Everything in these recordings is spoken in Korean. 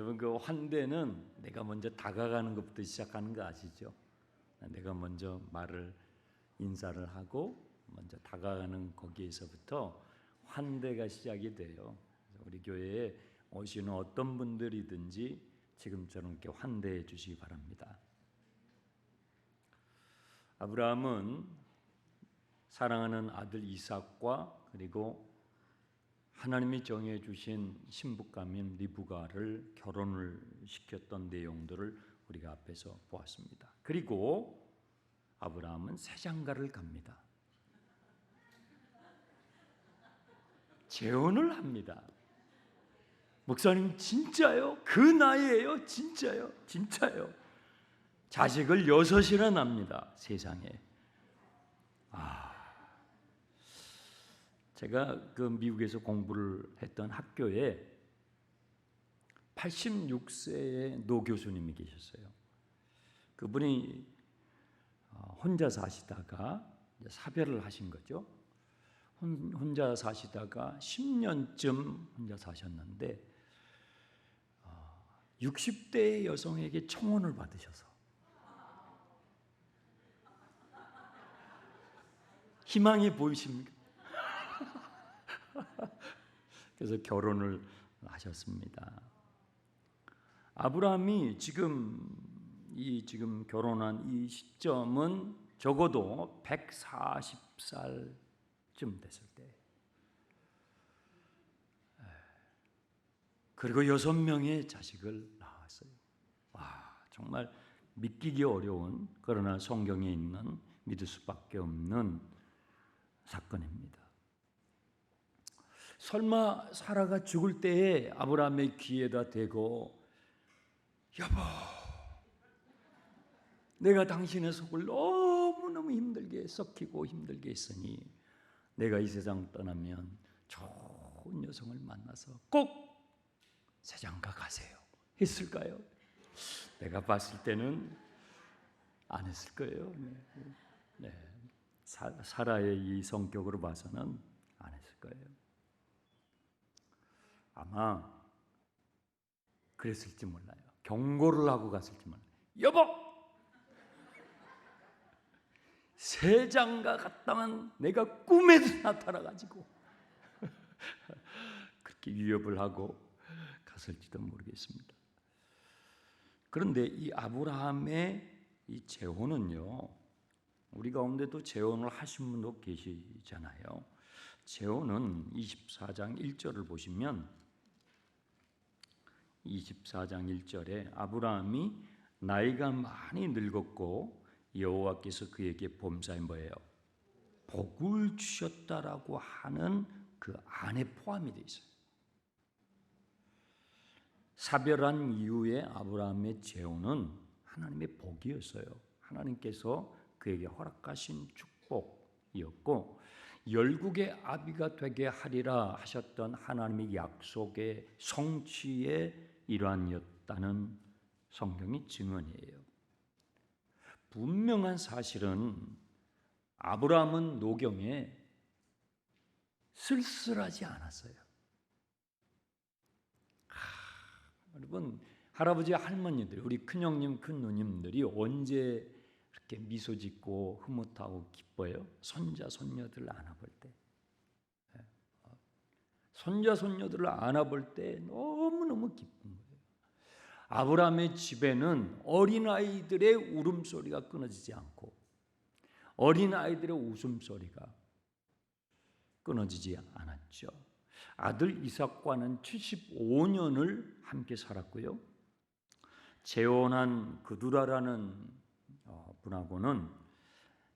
여러분, 그 환대는 내가 먼저 다가가는 것부터 시작하는 거 아시죠? 내가 먼저 인사를 하고 먼저 다가가는 거기에서부터 환대가 시작이 돼요. 우리 교회에 오시는 어떤 분들이든지 지금처럼 이렇게 환대해 주시기 바랍니다. 아브라함은 사랑하는 아들 이삭과 그리고 하나님이 정해 주신 신부감인 리브가를 결혼을 시켰던 내용들을 우리가 앞에서 보았습니다. 그리고 아브라함은 새장가를 갑니다. 재혼을 합니다. 목사님, 진짜요? 그 나이에요? 진짜요? 진짜요? 자식을 6이나 납니다. 세상에. 제가 그 미국에서 공부를 했던 학교에 86세의 노 교수님이 계셨어요. 그분이 혼자 사시다가 사별을 하신 거죠. 혼자 사시다가 10년쯤 혼자 사셨는데 60대의 여성에게 청혼을 받으셔서 희망이 보이십니까? 그래서 결혼을 하셨습니다. 아브라함이 지금 결혼한 이 시점은 적어도 140살쯤 됐을 때. 그리고 6명의 자식을 낳았어요. 정말 믿기기 어려운, 그러나 성경에 있는 믿을 수밖에 없는 사건입니다. 설마 사라가 죽을 때에 아브라함의 귀에다 대고, 여보, 내가 당신의 속을 너무너무 힘들게 썩히고 힘들게 했으니 내가 이 세상 떠나면 좋은 여성을 만나서 꼭 새장가 가세요 했을까요? 내가 봤을 때는 안 했을 거예요. 사라의 이 성격으로 봐서는 안 했을 거예요. 아마 그랬을지 몰라요. 경고를 하고 갔을지 몰라요. 여보! 새장가 갔다만 내가 꿈에도 나타나가지고 그렇게 위협을 하고 갔을지도 모르겠습니다. 그런데 이 아브라함의 이 재혼은요, 우리 가운데도 재혼을 하신 분도 계시잖아요. 재혼은 24장 1절을 보시면 24장 1절에 아브라함이 나이가 많이 늙었고 여호와께서 그에게 범사에 뭐예요? 복을 주셨다라고 하는 그 안에 포함이 되어 있어요. 사별한 이후에 아브라함의 재혼은 하나님의 복이었어요. 하나님께서 그에게 허락하신 축복이었고 열국의 아비가 되게 하리라 하셨던 하나님의 약속의 성취의 일환이었다는 성경이 증언이에요. 분명한 사실은 아브라함은 노경에 쓸쓸하지 않았어요. 여러분, 할아버지 할머니들, 우리 큰형님 큰누님들이 언제 이렇게 미소 짓고 흐뭇하고 기뻐요? 손자 손녀들을 안아볼 때. 손자 손녀들을 안아볼 때 너무너무 기쁜 거예요. 아브라함의 집에는 어린아이들의 울음소리가 끊어지지 않고 어린아이들의 웃음소리가 끊어지지 않았죠. 아들 이삭과는 75년을 함께 살았고요. 재혼한 그두라라는 분하고는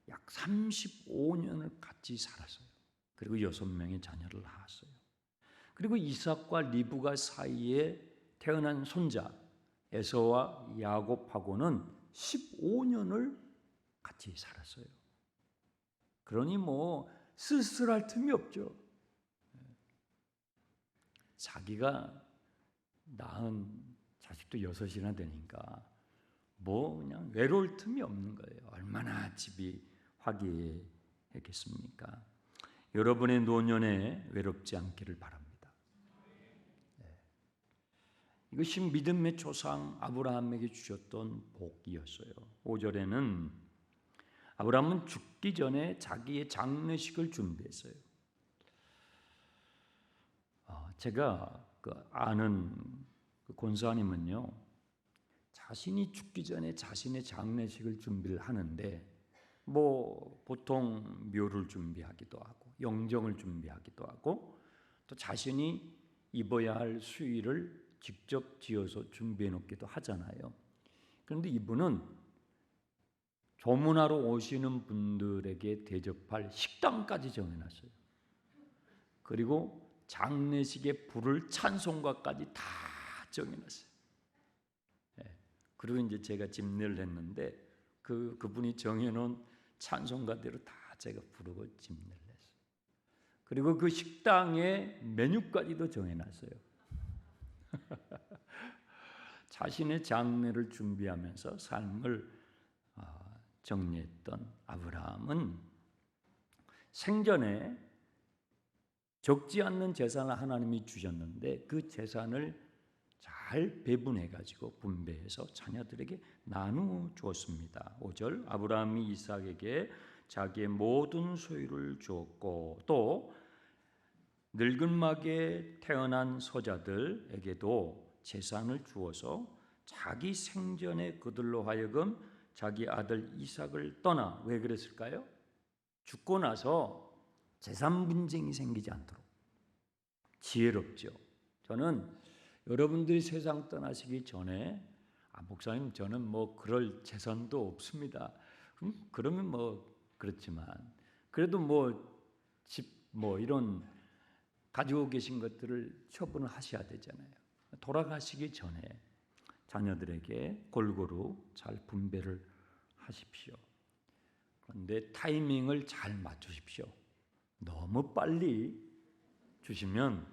약 35년을 같이 살았어요. 그리고 6명의 자녀를 낳았어요. 그리고 이삭과 리브가 사이에 태어난 손자 에서와 야곱하고는 15년을 같이 살았어요. 그러니 쓸쓸할 틈이 없죠. 자기가 낳은 자식도 6이나 되니까 그냥 외로울 틈이 없는 거예요. 얼마나 집이 화기애애했겠습니까? 여러분의 노년에 외롭지 않기를 바랍니다. 이것이 믿음의 조상 아브라함에게 주셨던 복이었어요. 5절에는 아브라함은 죽기 전에 자기의 장례식을 준비했어요. 제가 아는 권사님은요, 자신이 죽기 전에 자신의 장례식을 준비를 하는데 보통 묘를 준비하기도 하고 영정을 준비하기도 하고 또 자신이 입어야 할 수의를 직접 지어서 준비해 놓기도 하잖아요. 그런데 이분은 조문하러 오시는 분들에게 대접할 식당까지 정해놨어요. 그리고 장례식에 부를 찬송가까지 다 정해놨어요. 그리고 이제 제가 집례를 했는데 그분이 정해놓은 찬송가대로 다 제가 부르고 집례를 했어요. 그리고 그 식당의 메뉴까지도 정해놨어요. 자신의 장례를 준비하면서 삶을 정리했던 아브라함은 생전에 적지 않는 재산을 하나님이 주셨는데 그 재산을 잘 배분해가지고 분배해서 자녀들에게 나누어 주었습니다. 5절 아브라함이 이삭에게 자기의 모든 소유를 주었고 또 늙은 막에 태어난 소자들에게도 재산을 주어서 자기 생전에 그들로 하여금 자기 아들 이삭을 떠나 왜 그랬을까요? 죽고 나서 재산 분쟁이 생기지 않도록 지혜롭죠. 저는 여러분들이 세상 떠나시기 전에 목사님 저는 그럴 재산도 없습니다. 그러면 그렇지만 그래도 집 이런 가지고 계신 것들을 처분을 하셔야 되잖아요. 돌아가시기 전에 자녀들에게 골고루 잘 분배를 하십시오. 그런데 타이밍을 잘 맞추십시오. 너무 빨리 주시면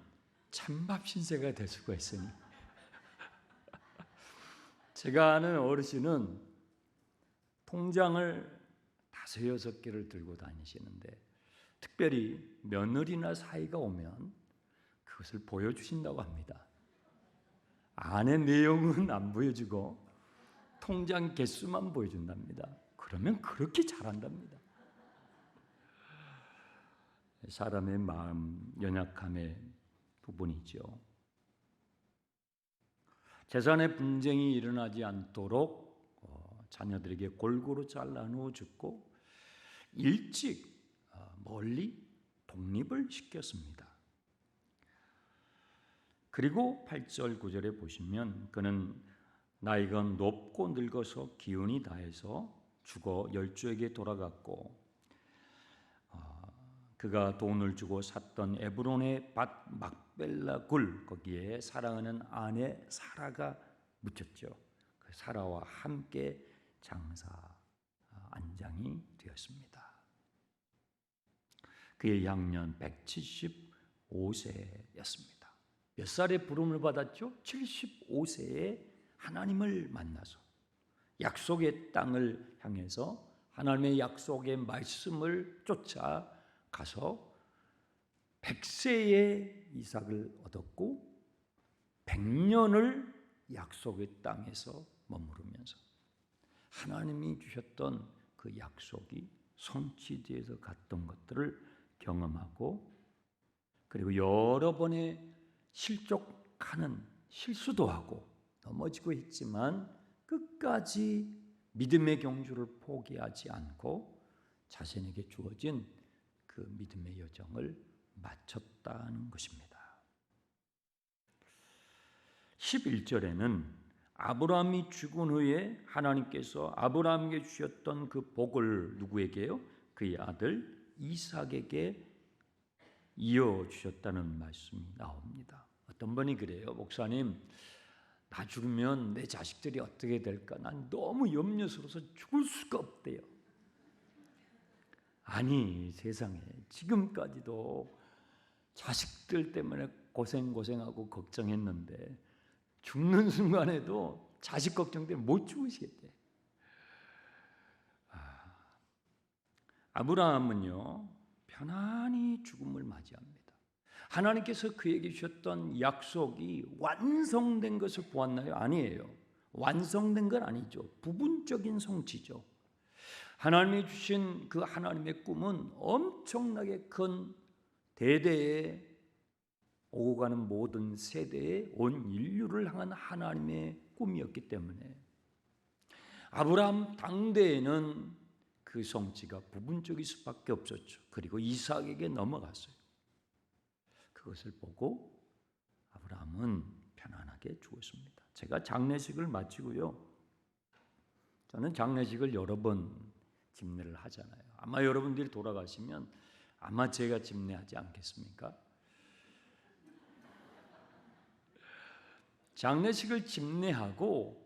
찬밥 신세가 될 수가 있으니. 제가 아는 어르신은 통장을 5, 6개를 들고 다니시는데 특별히 며느리나 사이가 오면 그것을 보여주신다고 합니다. 안의 내용은 안 보여주고 통장 개수만 보여준답니다. 그러면 그렇게 잘한답니다. 사람의 마음 연약함의 부분이죠. 재산의 분쟁이 일어나지 않도록 자녀들에게 골고루 잘 나누어 주고 일찍 멀리 독립을 시켰습니다. 그리고 8절 9절에 보시면 그는 나이가 높고 늙어서 기운이 다해서 죽어 열조에게 돌아갔고 그가 돈을 주고 샀던 에브론의 밭 막벨라 굴 거기에 사랑하는 아내 사라가 묻혔죠. 그 사라와 함께 장사 안장이 되었습니다. 그의 양년 175세였습니다. 몇 살에 부름을 받았죠? 75세에 하나님을 만나서 약속의 땅을 향해서 하나님의 약속의 말씀을 쫓아 가서 100세에 이삭을 얻었고 100년을 약속의 땅에서 머무르면서 하나님이 주셨던 그 약속이 성취되어서 갔던 것들을 경험하고 그리고 여러 번의 실족하는 실수도 하고 넘어지고 했지만 끝까지 믿음의 경주를 포기하지 않고 자신에게 주어진 그 믿음의 여정을 마쳤다는 것입니다. 11절에는 아브라함이 죽은 후에 하나님께서 아브라함에게 주셨던 그 복을 누구에게요? 그의 아들 이삭에게 이어주셨다는 말씀이 나옵니다. 어떤 분이 그래요. 목사님, 나 죽으면 내 자식들이 어떻게 될까? 난 너무 염려스러워서 죽을 수가 없대요. 아니, 세상에 지금까지도 자식들 때문에 고생하고 걱정했는데 죽는 순간에도 자식 걱정 때문에 못 죽으시겠대. 아브라함은요 편안히 죽음을 맞이합니다. 하나님께서 그에게 주셨던 약속이 완성된 것을 보았나요? 아니에요. 완성된 건 아니죠. 부분적인 성취죠. 하나님이 주신 그 하나님의 꿈은 엄청나게 큰 대대에 오고 가는 모든 세대에 온 인류를 향한 하나님의 꿈이었기 때문에 아브라함 당대에는 그 성취가 부분적일 수밖에 없었죠. 그리고 이삭에게 넘어갔어요. 그것을 보고 아브라함은 편안하게 죽었습니다. 제가 장례식을 마치고요. 저는 장례식을 여러 번 집례를 하잖아요. 아마 여러분들이 돌아가시면 아마 제가 집례하지 않겠습니까? 장례식을 집례하고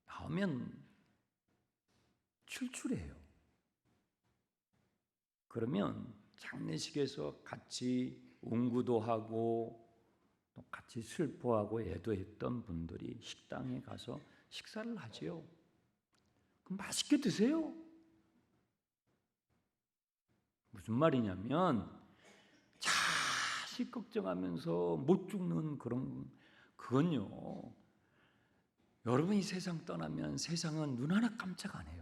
나오면 출출해요. 그러면 장례식에서 같이 운구도 하고 또 같이 슬퍼하고 애도했던 분들이 식당에 가서 식사를 하지요. 그럼 맛있게 드세요. 무슨 말이냐면 자식 걱정하면서 못 죽는 그건요. 여러분이 세상 떠나면 세상은 눈 하나 깜짝 안 해요.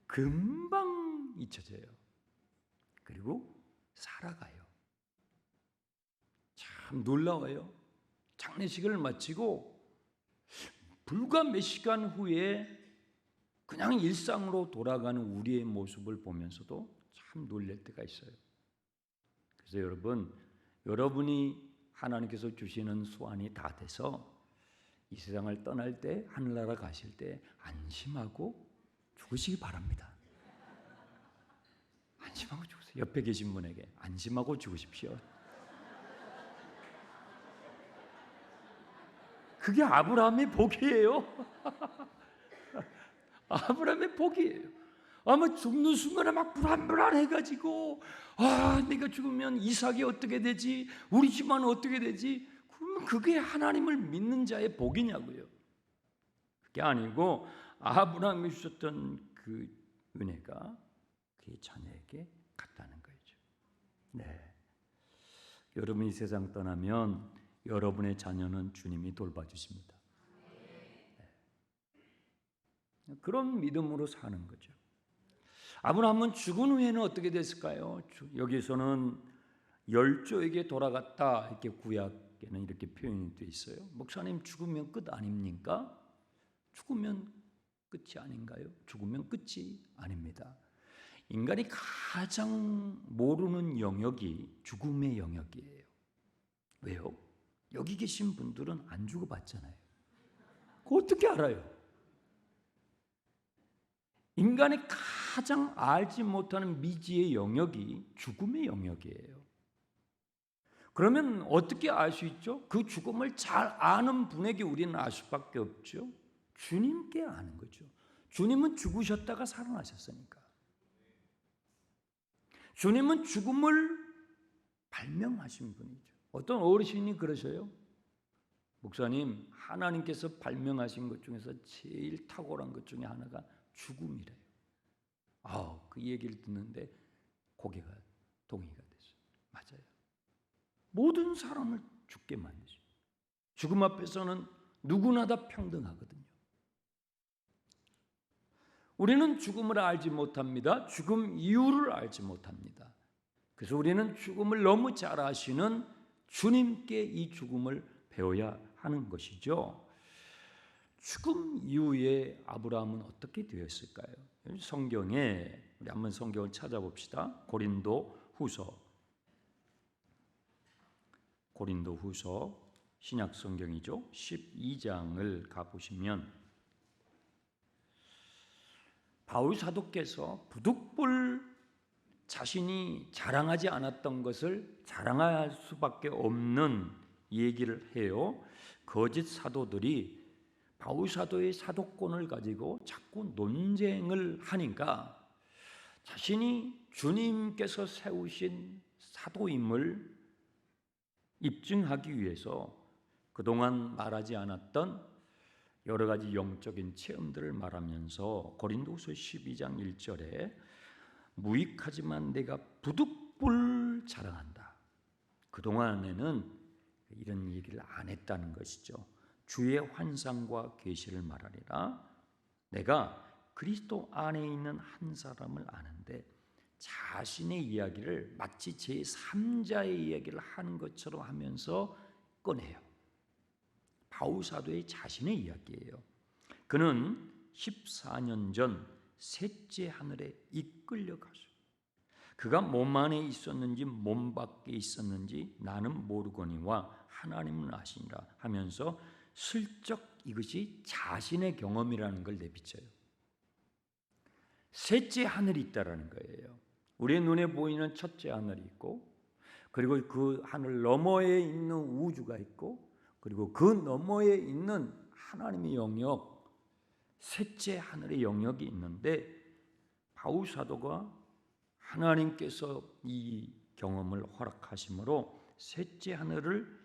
금방 잊혀져요. 그리고 살아가요. 참 놀라워요. 장례식을 마치고 불과 몇 시간 후에 그냥 일상으로 돌아가는 우리의 모습을 보면서도 참 놀랄 때가 있어요. 그래서 여러분이 하나님께서 주시는 소원이 다 돼서 이 세상을 떠날 때 하늘나라 가실 때 안심하고 죽으시기 바랍니다. 안심하고 죽으세요. 옆에 계신 분에게 안심하고 죽으십시오. 그게 아브라함의 복이에요. 아브라함의 복이에요. 아마 죽는 순간에 막 불안해가지고 내가 죽으면 이삭이 어떻게 되지? 우리 집안은 어떻게 되지? 그러면 그게 하나님을 믿는 자의 복이냐고요. 그게 아니고 아브라함이 주셨던 그 은혜가 그의 자녀에게 갔다는 거죠. 네. 여러분이 세상 떠나면 여러분의 자녀는 주님이 돌봐주십니다. 네. 그런 믿음으로 사는 거죠. 아브라함은 죽은 후에는 어떻게 됐을까요? 여기서는 열조에게 돌아갔다 이렇게 구약에는 이렇게 표현이 되어 있어요. 목사님 죽으면 끝 아닙니까? 죽으면 끝이 아닌가요? 죽으면 끝이 아닙니다. 인간이 가장 모르는 영역이 죽음의 영역이에요. 왜요? 여기 계신 분들은 안 죽어봤잖아요. 그거 어떻게 알아요? 인간이 가장 알지 못하는 미지의 영역이 죽음의 영역이에요. 그러면 어떻게 알 수 있죠? 그 죽음을 잘 아는 분에게 우리는 알 수밖에 없죠. 주님께 아는 거죠. 주님은 죽으셨다가 살아나셨으니까. 주님은 죽음을 발명하신 분이죠. 어떤 어르신이 그러셔요. 목사님, 하나님께서 발명하신 것 중에서 제일 탁월한 것 중에 하나가 죽음이래요. 그 얘기를 듣는데 고개가 동의가 됐어요. 맞아요. 모든 사람을 죽게 만드죠. 죽음 앞에서는 누구나 다 평등하거든요. 우리는 죽음을 알지 못합니다. 죽음 이유를 알지 못합니다. 그래서 우리는 죽음을 너무 잘 아시는 주님께 이 죽음을 배워야 하는 것이죠. 죽음 이후에 아브라함은 어떻게 되었을까요? 성경에 우리 한번 성경을 찾아봅시다. 고린도후서 신약 성경이죠. 12장을 가보시면 바울 사도께서 부득불 자신이 자랑하지 않았던 것을 자랑할 수밖에 없는 얘기를 해요. 거짓 사도들이 바울 사도의 사도권을 가지고 자꾸 논쟁을 하니까 자신이 주님께서 세우신 사도임을 입증하기 위해서 그동안 말하지 않았던 여러 가지 영적인 체험들을 말하면서 고린도후서 12장 1절에 무익하지만 내가 부득불 자랑한다. 그동안에는 이런 얘기를 안 했다는 것이죠. 주의 환상과 계시를 말하리라. 내가 그리스도 안에 있는 한 사람을 아는데 자신의 이야기를 마치 제3자의 이야기를 하는 것처럼 하면서 꺼내요. 바울 사도의 자신의 이야기예요. 그는 14년 전 셋째 하늘에 이끌려가서 그가 몸 안에 있었는지 몸 밖에 있었는지 나는 모르거니와 하나님은 아시니라 하면서 슬쩍 이것이 자신의 경험이라는 걸 내비쳐요. 셋째 하늘이 있다라는 거예요. 우리의 눈에 보이는 첫째 하늘이 있고, 그리고 그 하늘 너머에 있는 우주가 있고, 그리고 그 너머에 있는 하나님의 영역, 셋째 하늘의 영역이 있는데, 바울 사도가 하나님께서 이 경험을 허락하심으로 셋째 하늘을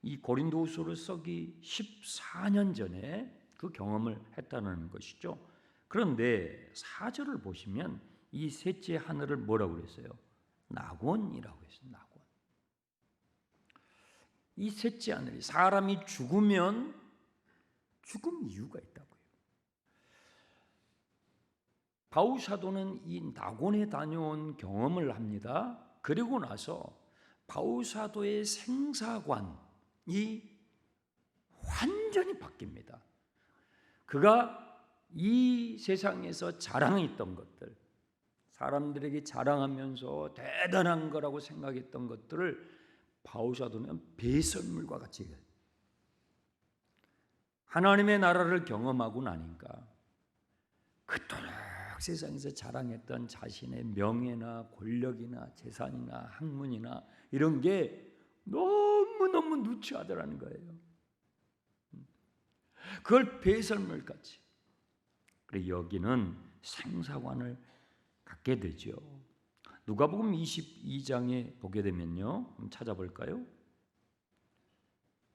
이 고린도후서를 쓰기 14년 전에 그 경험을 했다는 것이죠. 그런데 4절을 보시면 이 셋째 하늘을 뭐라고 그랬어요? 낙원이라고 했어요. 낙원. 이 셋째 하늘이 사람이 죽으면 죽음 이유가 있다고요. 바울 사도는 이 낙원에 다녀온 경험을 합니다. 그리고 나서 바울 사도의 생사관이 완전히 바뀝니다. 그가 이 세상에서 자랑했던 것들, 사람들에게 자랑하면서 대단한 거라고 생각했던 것들을 바울 사도는 배설물과 같이 하나님의 나라를 경험하고 나니까 그토록 세상에서 자랑했던 자신의 명예나 권력이나 재산이나 학문이나 이런 게 너무너무 누추하더라는 거예요. 그걸 배설물같이. 그리고 여기는 생사관을 갖게 되죠. 누가복음 22장에 보게 되면요. 한번 찾아볼까요?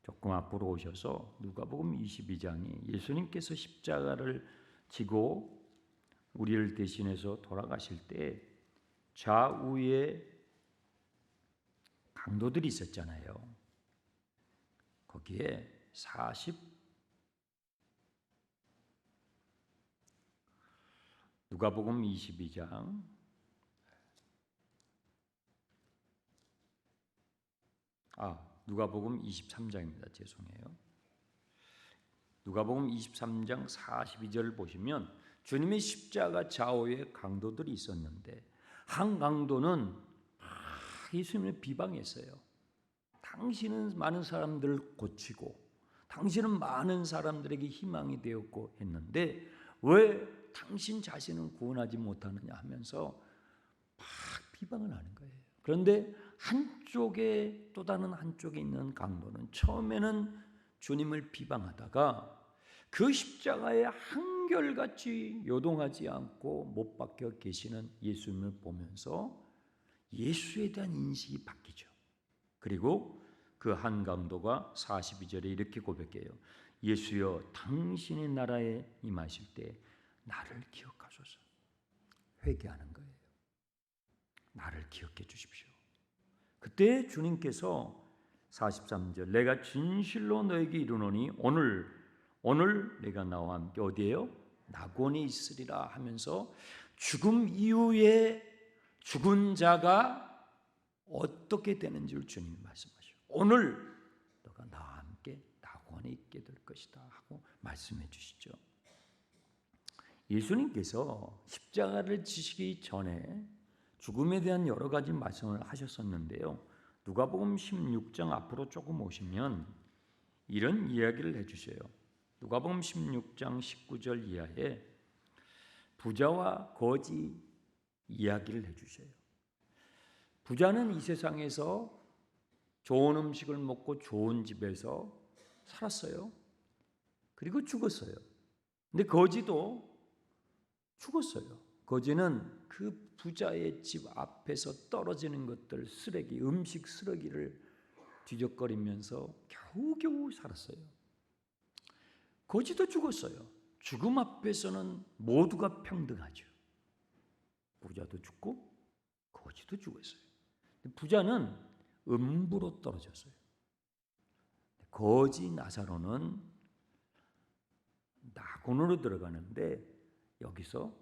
조금 앞으로 오셔서 누가복음 22장에 예수님께서 십자가를 지고 우리를 대신해서 돌아가실 때 좌우에 강도들이 있었잖아요. 거기에 누가복음 22장 누가복음 23장입니다. 죄송해요. 누가복음 23장 42절을 보시면 주님의 십자가 좌우에 강도들이 있었는데 한 강도는 예수님을 비방했어요. 당신은 많은 사람들을 고치고 당신은 많은 사람들에게 희망이 되었고 했는데 왜 당신 자신은 구원하지 못하느냐 하면서 막 비방을 하는 거예요. 그런데 한쪽에 또 다른 한쪽에 있는 강도는 처음에는 주님을 비방하다가 그 십자가에 한결같이 요동하지 않고 못 박혀 계시는 예수님을 보면서 예수에 대한 인식이 바뀌죠. 그리고 그 한 강도가 42절에 이렇게 고백해요. 예수여 당신의 나라에 임하실 때 나를 기억하소서. 회개하는 거예요. 나를 기억해 주십시오. 그때 주님께서 43절 내가 진실로 너에게 이르노니 오늘 내가 나와 함께 어디에요? 낙원에 있으리라 하면서 죽음 이후에 죽은 자가 어떻게 되는지를 주님이 말씀하셔요. 오늘 너가 나와 함께 낙원에 있게 될 것이다 하고 말씀해 주시죠. 예수님께서 십자가를 지시기 전에 죽음에 대한 여러 가지 말씀을 하셨었는데요. 누가복음 16장 앞으로 조금 오시면 이런 이야기를 해주셔요. 누가복음 16장 19절 이하에 부자와 거지 이야기를 해주셔요. 부자는 이 세상에서 좋은 음식을 먹고 좋은 집에서 살았어요. 그리고 죽었어요. 근데 거지도 죽었어요. 거지는 그 부자의 집 앞에서 떨어지는 것들, 쓰레기, 음식 쓰레기를 뒤적거리면서 겨우겨우 살았어요. 거지도 죽었어요. 죽음 앞에서는 모두가 평등하죠. 부자도 죽고 거지도 죽었어요. 부자는 음부로 떨어졌어요. 거지 나사로는 낙원으로 들어가는데 여기서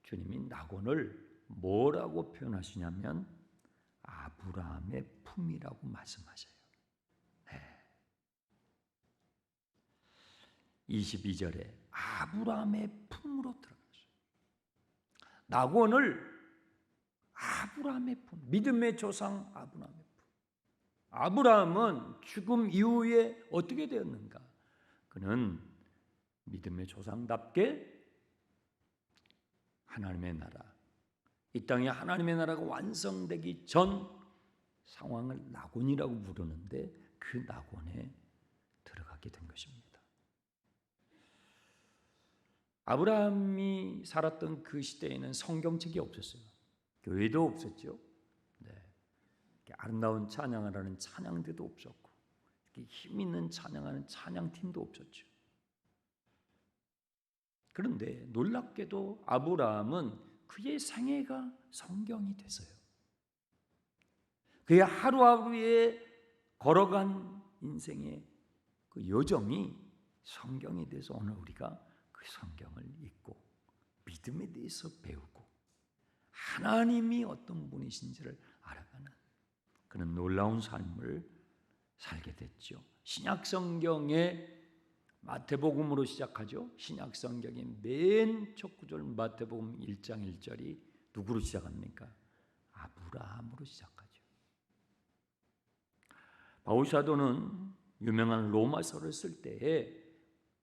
주님이 낙원을 뭐라고 표현하시냐면 아브라함의 품이라고 말씀하셔요. 22절에 아브라함의 품으로 들어갔어요. 낙원을 아브라함의 품, 믿음의 조상 아브라함의 품. 아브라함은 죽음 이후에 어떻게 되었는가? 그는 믿음의 조상답게 하나님의 나라, 이 땅에 하나님의 나라가 완성되기 전 상황을 낙원이라고 부르는데 그 낙원에 들어가게 된 것입니다. 아브라함이 살았던 그 시대에는 성경책이 없었어요. 교회도 없었죠. 아름다운 찬양하라는 찬양대도 없었고 힘 있는 찬양하는 찬양팀도 없었죠. 그런데 놀랍게도 아브라함은 그의 생애가 성경이 됐어요. 그의 하루하루에 걸어간 인생의 그 여정이 성경이 돼서 오늘 우리가 그 성경을 읽고 믿음에 대해서 배우고 하나님이 어떤 분이신지를 알아가는 그런 놀라운 삶을 살게 됐죠. 신약 성경의 마태복음으로 시작하죠. 신약 성경의 맨 첫 구절 마태복음 1장 1절이 누구로 시작합니까? 아브라함으로 시작하죠. 바울 사도는 유명한 로마서를 쓸 때에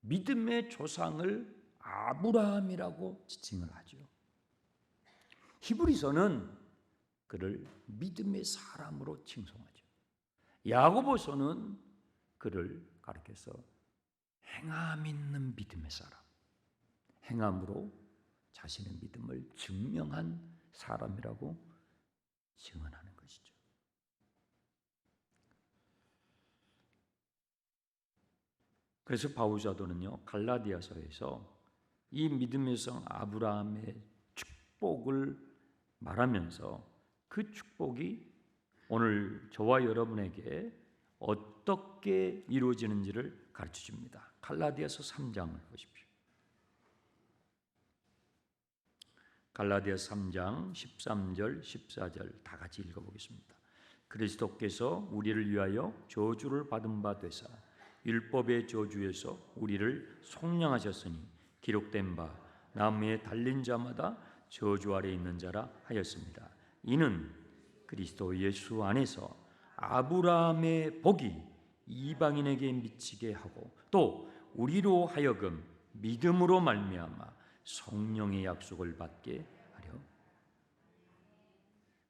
믿음의 조상을 아브라함이라고 지칭을 하죠. 히브리서는 그를 믿음의 사람으로 칭송하죠. 야고보서는 그를 가리켜서 행함 있는 믿음의 사람, 행함으로 자신의 믿음을 증명한 사람이라고 증언하는 것이죠. 그래서 바울 사도는요, 갈라디아서에서 이 믿음의 성 아브라함의 축복을 말하면서 그 축복이 오늘 저와 여러분에게 어떻게 이루어지는지를 가르쳐 줍니다. 갈라디아서 3장을 보십시오. 갈라디아서 3장 13절 14절 다 같이 읽어보겠습니다. 그리스도께서 우리를 위하여 저주를 받은 바 되사 율법의 저주에서 우리를 속량하셨으니 기록된 바 나무에 달린 자마다 저주 아래 있는 자라 하였습니다. 이는 그리스도 예수 안에서 아브라함의 복이 이방인에게 미치게 하고 또 우리로 하여금 믿음으로 말미암아 성령의 약속을 받게 하려.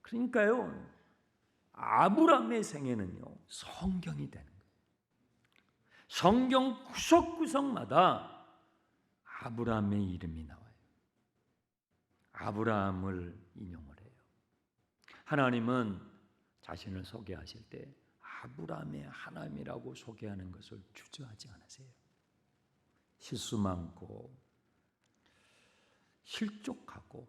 그러니까요, 아브라함의 생애는요 성경이 되는 거예요. 성경 구석구석마다 아브라함의 이름이 나와요. 아브라함을 인용을 해요. 하나님은 자신을 소개하실 때 아브라함의 하나님이라고 소개하는 것을 주저하지 않으세요. 실수 많고 실족하고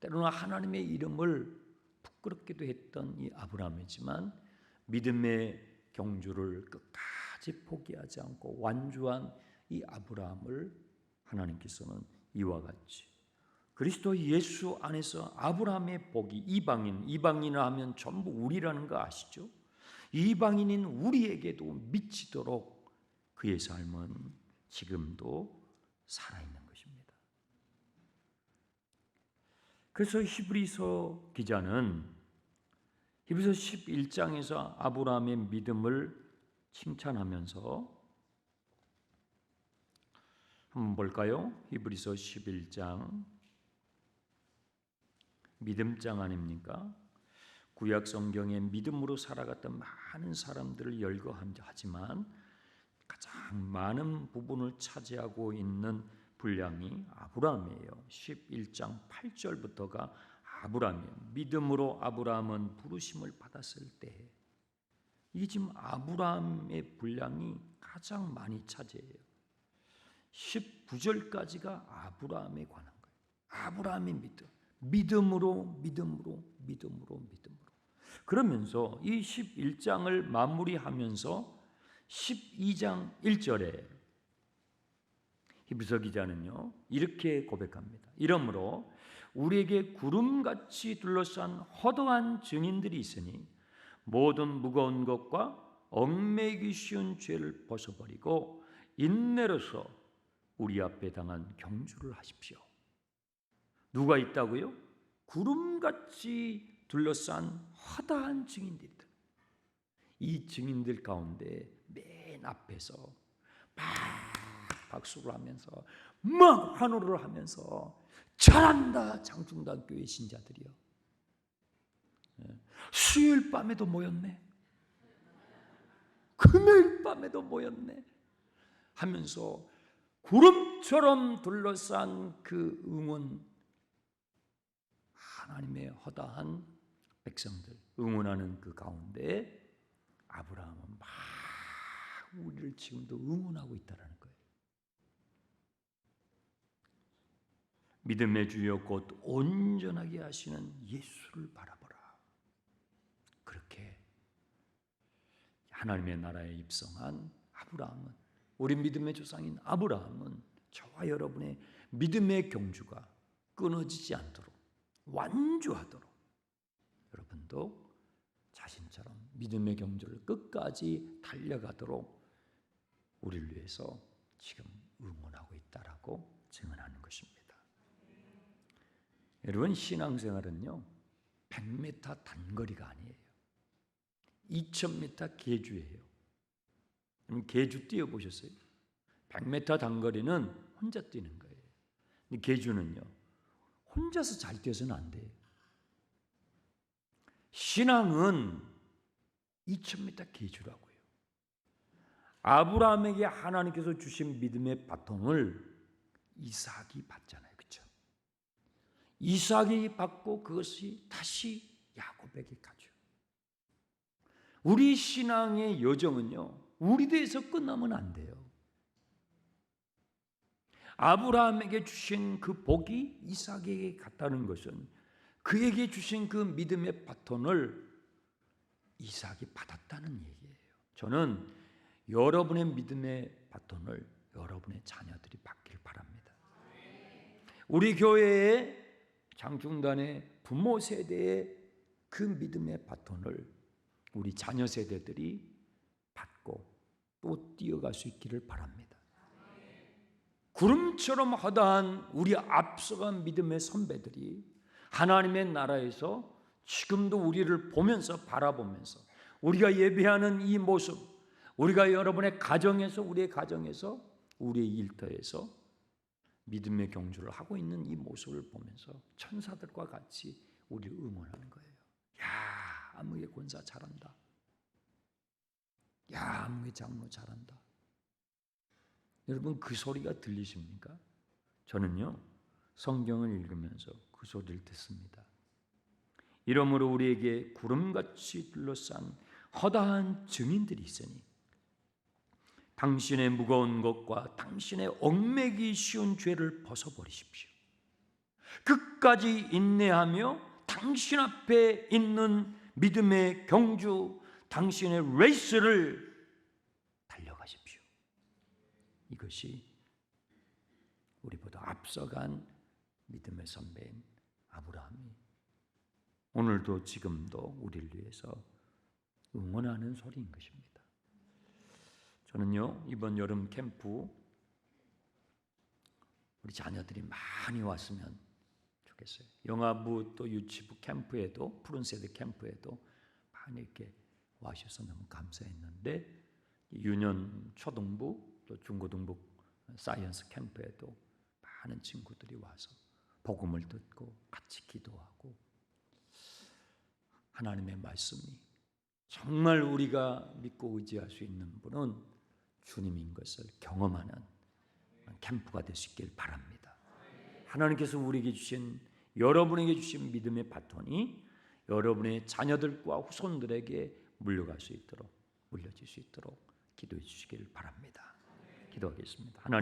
때로는 하나님의 이름을 부끄럽기도 했던 이 아브라함이지만 믿음의 경주를 끝까지 포기하지 않고 완주한 이 아브라함을 하나님께서는 이와 같이 그리스도 예수 안에서 아브라함의 복이 이방인을 하면 전부 우리라는 거 아시죠? 이방인인 우리에게도 미치도록 그의 삶은 지금도 살아있는 것입니다. 그래서 히브리서 기자는 히브리서 11장에서 아브라함의 믿음을 칭찬하면서 한번 볼까요? 히브리서 11장 믿음장 아닙니까? 구약 성경에 믿음으로 살아갔던 많은 사람들을 열거하지만 가장 많은 부분을 차지하고 있는 분량이 아브라함이에요. 11장 8절부터가 아브라함이에요. 믿음으로 아브라함은 부르심을 받았을 때 이게 지금 아브라함의 분량이 가장 많이 차지해요. 19절까지가 아브라함에 관한 거예요. 아브라함의 믿음으로. 그러면서 이 11장을 마무리하면서 12장 1절에 히브리서 기자는요 이렇게 고백합니다. 이러므로 우리에게 구름같이 둘러싼 허다한 증인들이 있으니 모든 무거운 것과 얽매이기 쉬운 죄를 벗어버리고 인내로서 우리 앞에 당한 경주를 하십시오. 누가 있다고요? 구름같이 둘러싼 허다한 증인들이다. 이 증인들 가운데 맨 앞에서 막 박수를 하면서 막 환호를 하면서 잘한다 장충단교회 신자들이요. 수요일 밤에도 모였네. 금요일 밤에도 모였네. 하면서 구름처럼 둘러싼 그 응원, 하나님의 허다한 백성들 응원하는 그 가운데 아브라함은 막 우리를 지금도 응원하고 있다는 거예요. 믿음의 주여 곧 온전하게 하시는 예수를 바라보라. 그렇게 하나님의 나라에 입성한 아브라함은, 우리 믿음의 조상인 아브라함은 저와 여러분의 믿음의 경주가 끊어지지 않도록 완주하도록 여러분도 자신처럼 믿음의 경주를 끝까지 달려가도록 우리를 위해서 지금 응원하고 있다라고 증언하는 것입니다. 여러분, 신앙생활은요 100m 단거리가 아니에요. 2000m 계주예요. 계주 뛰어보셨어요? 100m 단거리는 혼자 뛰는 거예요. 근데 계주는요 혼자서 잘 뛰어서는 안 돼요. 신앙은 2000m 계주라고요. 아브라함에게 하나님께서 주신 믿음의 바통을 이삭이 받잖아요. 그렇죠? 이삭이 받고 그것이 다시 야곱에게 가죠. 우리 신앙의 여정은요 우리 데에서 끝나면 안 돼요. 아브라함에게 주신 그 복이 이삭에게 갔다는 것은 그에게 주신 그 믿음의 바톤을 이삭이 받았다는 얘기예요. 저는 여러분의 믿음의 바톤을 여러분의 자녀들이 받길 바랍니다. 우리 교회의 장중단의 부모 세대의 그 믿음의 바톤을 우리 자녀 세대들이 받고 또 뛰어갈 수 있기를 바랍니다. 구름처럼 허다한 우리 앞서간 믿음의 선배들이 하나님의 나라에서 지금도 우리를 보면서 바라보면서 우리가 예배하는 이 모습, 우리가 여러분의 가정에서 우리의 가정에서 우리의 일터에서 믿음의 경주를 하고 있는 이 모습을 보면서 천사들과 같이 우리를 응원하는 거예요. 야, 아무개 권사 잘한다. 야, 아무개 장로 잘한다. 여러분 그 소리가 들리십니까? 저는요 성경을 읽으면서 그 소리를 듣습니다. 이러므로 우리에게 구름같이 둘러싼 허다한 증인들이 있으니 당신의 무거운 것과 당신의 얽매기 쉬운 죄를 벗어버리십시오. 끝까지 인내하며 당신 앞에 있는 믿음의 경주, 당신의 레이스를 달려가십시오. 이것이 우리보다 앞서간 믿음의 선배인 아브라함이 오늘도 지금도 우리를 위해서 응원하는 소리인 것입니다. 저는요 이번 여름 캠프 우리 자녀들이 많이 왔으면 좋겠어요. 영아부 또 유치부 캠프에도 푸른 세대 캠프에도 많이 이렇게 와주셔서 너무 감사했는데 유년 초등부 또 중고등부 사이언스 캠프에도 많은 친구들이 와서 복음을 듣고 같이 기도하고 하나님의 말씀이 정말 우리가 믿고 의지할 수 있는 분은 주님인 것을 경험하는 캠프가 될 수 있길 바랍니다. 하나님께서 우리에게 주신 여러분에게 주신 믿음의 바톤이 여러분의 자녀들과 후손들에게 물려갈 수 있도록 물려질 수 있도록 기도해 주시길 바랍니다. 기도하겠습니다. 하나님